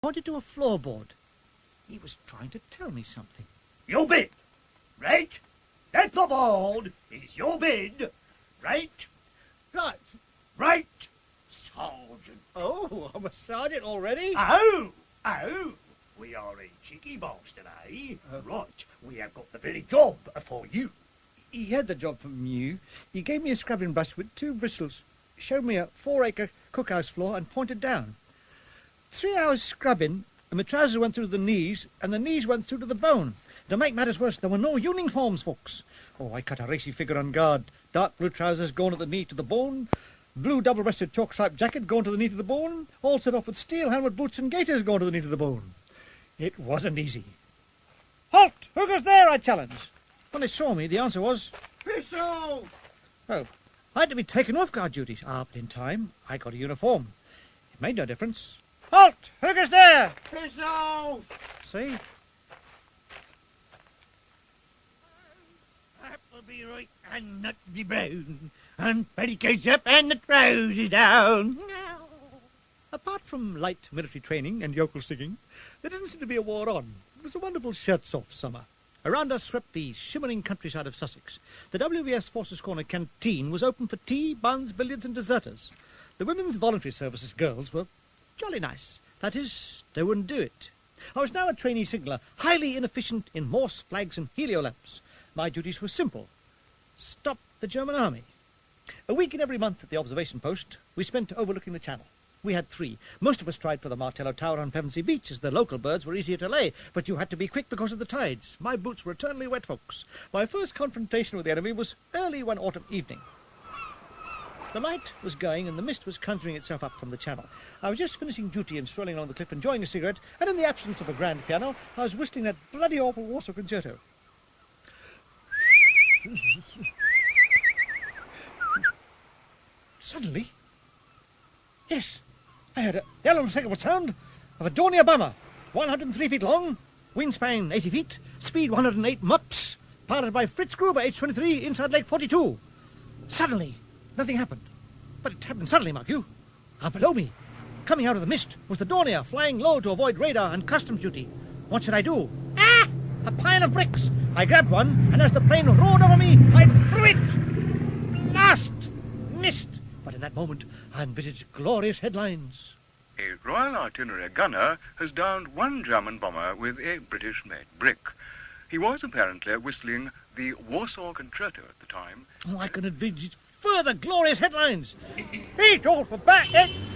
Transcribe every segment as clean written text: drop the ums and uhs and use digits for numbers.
pointed to a floorboard. He was trying to tell me something. Your bid, right? That board is your bid, right? Right. Right, Sergeant. Oh, I'm a sergeant already? Oh, we are a cheeky bastard, eh? Right, we have got the very job for you. He had the job from you. He gave me a scrubbing brush with 2 bristles, showed me a 4-acre cookhouse floor and pointed down. 3 hours scrubbing, and my trousers went through to the knees, and the knees went through to the bone. To make matters worse, there were no uniforms, folks. Oh, I cut a racy figure on guard. Dark blue trousers going at the knee to the bone, blue double-breasted chalk-striped jacket going to the knee to the bone, all set off with steel helmet boots and gaiters going to the knee to the bone. It wasn't easy. Halt! Who goes there? I challenged. When they saw me, the answer was, Pistol! oh, I had to be taken off guard duties. But in time, I got a uniform. It made no difference. Halt! Who goes there? Pistol! See? Apple be right and nut be brown, and petticoats up and the trousers down. Apart from light military training and yokel singing, there didn't seem to be a war on. It was a wonderful shirts-off summer. Around us swept the shimmering countryside of Sussex. The WVS Forces Corner canteen was open for tea, buns, billiards and deserters. The Women's Voluntary Services girls were jolly nice. That is, they wouldn't do it. I was now a trainee signaller, highly inefficient in Morse flags and helio lamps. My duties were simple. Stop the German army. A week in every month at the observation post we spent overlooking the channel. We had 3. Most of us tried for the Martello Tower on Pevensey Beach, as the local birds were easier to lay, but you had to be quick because of the tides. My boots were eternally wet, folks. My first confrontation with the enemy was early one autumn evening. The light was going and the mist was conjuring itself up from the channel. I was just finishing duty and strolling along the cliff enjoying a cigarette, and in the absence of a grand piano, I was whistling that bloody awful Warsaw Concerto. Suddenly, yes, I heard a yell unmistakable sound of a Dornier bomber, 103 feet long, wingspan 80 feet, speed 108 mops, piloted by Fritz Gruber, H-23, inside Lake 42. Suddenly, nothing happened. But it happened suddenly, mark you. Below me, coming out of the mist, was the Dornier, flying low to avoid radar and customs duty. What should I do? A pile of bricks. I grabbed one, and as the plane roared over me, I threw it. Blast! Missed. But in that moment, I envisaged glorious headlines. A Royal Artillery gunner has downed one German bomber with a British-made brick. He was apparently whistling the Warsaw Concerto at the time. Oh, I can envisage further glorious headlines. Heat all for back,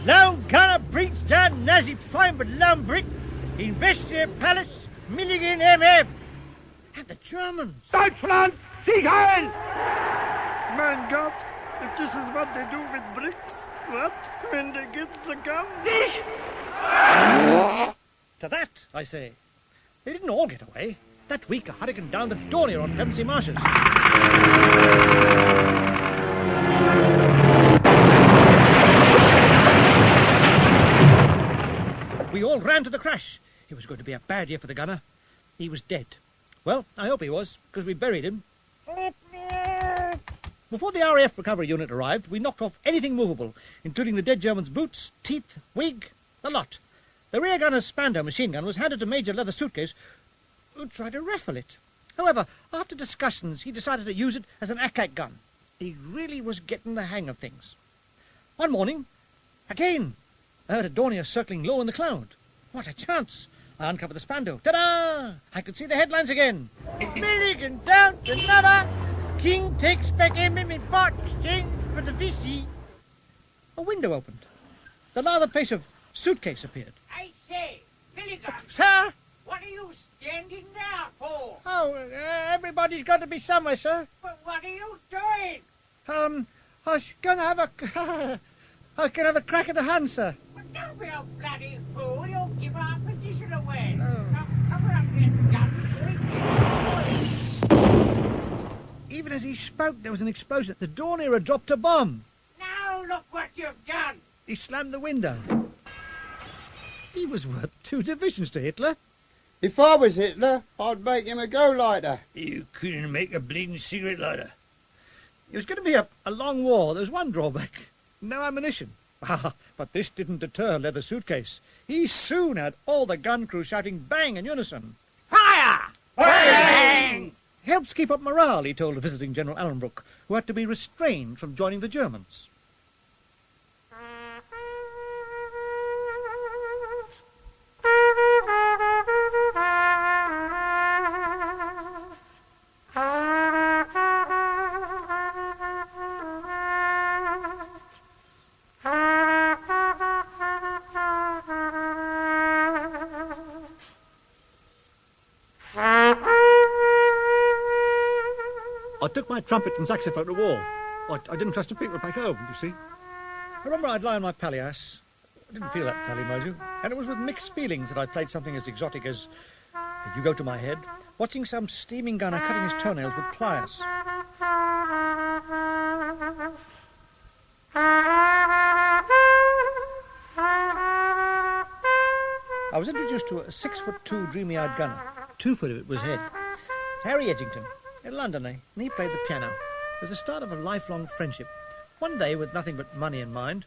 lone gunner breached down Nazi prime with lone brick, Investigator Palace, Milligan MM. And the Germans. Deutschland, siegen! Mein Gott, if this is what they do with bricks, what? When they get the gun? To that, I say. They didn't all get away. That week, a hurricane downed a Dornier on Pevensey Marshes. We all ran to the crash. It was going to be a bad year for the gunner. He was dead. Well, I hope he was, because we buried him. Before the RAF recovery unit arrived, we knocked off anything movable, including the dead German's boots, teeth, wig, the lot. The rear gunner's Spandau machine gun was handed to Major Leather Suitcase, who tried to raffle it. However, after discussions, he decided to use it as an ack gun. He really was getting the hang of things. One morning, again, I heard a Dornier circling low in the cloud. What a chance! I uncovered the Spandau. Ta-da! I could see the headlines again. Milligan down to another. King takes back Emmy Bot exchange for the VC. A window opened. The lather face of Suitcase appeared. I say, Milligan, Sir? what are you standing there for? Oh, everybody's got to be somewhere, sir. But what are you doing? I was gonna have a... I was gonna have a crack at the hand, sir. But don't be a bloody fool. You'll give our position away. Oh. Now cover up that gun. Even as he spoke, there was an explosion. The Dornier had dropped a bomb. Now look what you've done. He slammed the window. He was worth 2 divisions to Hitler. If I was Hitler, I'd make him a go-lighter. You couldn't make a bleeding cigarette lighter. It was going to be a long war. There was one drawback. No ammunition. But this didn't deter Leather Suitcase. He soon had all the gun crew shouting bang in unison. Fire! Bang! Helps keep up morale, he told visiting General Allenbrook, who had to be restrained from joining the Germans. I took my trumpet and saxophone to war. I didn't trust the people back home, you see. I remember I'd lie on my palliasse. I didn't feel that pally, mind you. And it was with mixed feelings that I played something as exotic as You Go to My Head, watching some steaming gunner cutting his toenails with pliers. I was introduced to a 6'2" dreamy-eyed gunner. 2 foot of it was head. Harry Edgington, a Londoner, and he played the piano. It was the start of a lifelong friendship. One day, with nothing but money in mind,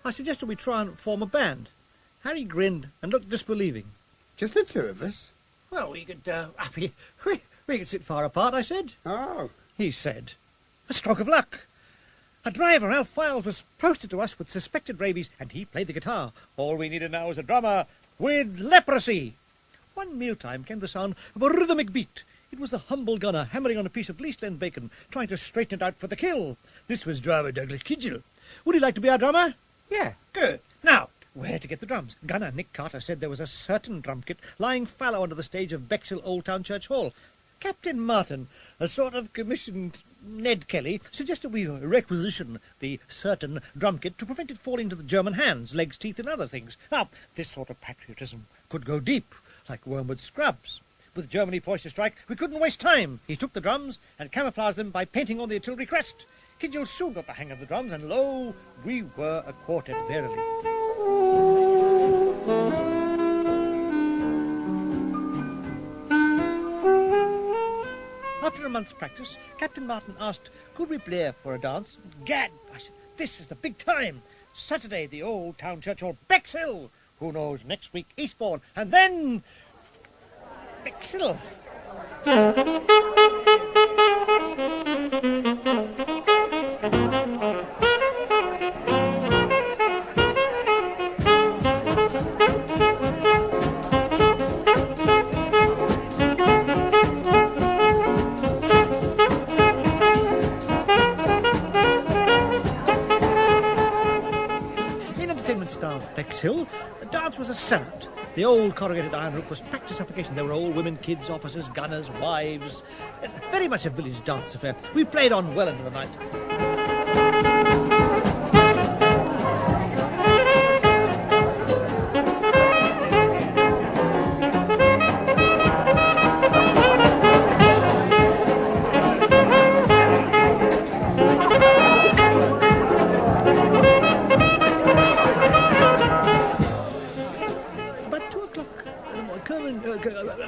I suggested we try and form a band. Harry grinned and looked disbelieving. Just the two of us? Well, we could sit far apart, I said. Oh. He said. A stroke of luck. A driver, Alf Files, was posted to us with suspected rabies, and he played the guitar. All we needed now was a drummer with leprosy. One mealtime came the sound of a rhythmic beat. It was the humble gunner hammering on a piece of East End bacon, trying to straighten it out for the kill. This was driver Douglas Kidgel. Would he like to be our drummer? Yeah. Good. Now, where to get the drums? Gunner Nick Carter said there was a certain drum kit lying fallow under the stage of Bexhill Old Town Church Hall. Captain Martin, a sort of commissioned Ned Kelly, suggested we requisition the certain drum kit to prevent it falling into the German hands, legs, teeth, and other things. Now, this sort of patriotism could go deep, like wormwood scrubs. With Germany poised to strike, we couldn't waste time. He took the drums and camouflaged them by painting on the artillery crest. Kidgel soon got the hang of the drums, and lo, we were a quartet verily. After a month's practice, Captain Martin asked, could we play for a dance? Gad, I said, this is the big time. Saturday, the Old Town Church Hall, Bexhill. Who knows, next week, Eastbourne, and then Bexhill. In entertainment-starved Bexhill, the dance was a sellout. The old corrugated iron roof was packed to suffocation. There were all women, kids, officers, gunners, wives. Very much a village dance affair. We played on well into the night.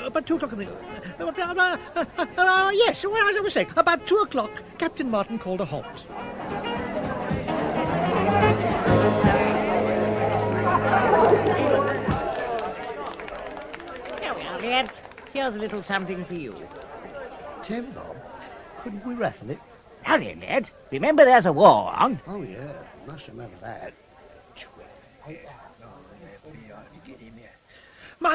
About 2 o'clock in the... yes, well, as I was saying, about 2 o'clock, Captain Martin called a halt. Here we are, lads. Here's a little something for you. Tim, Bob, couldn't we raffle it? Now then, lads, remember there's a war on. Oh, yeah, must remember that.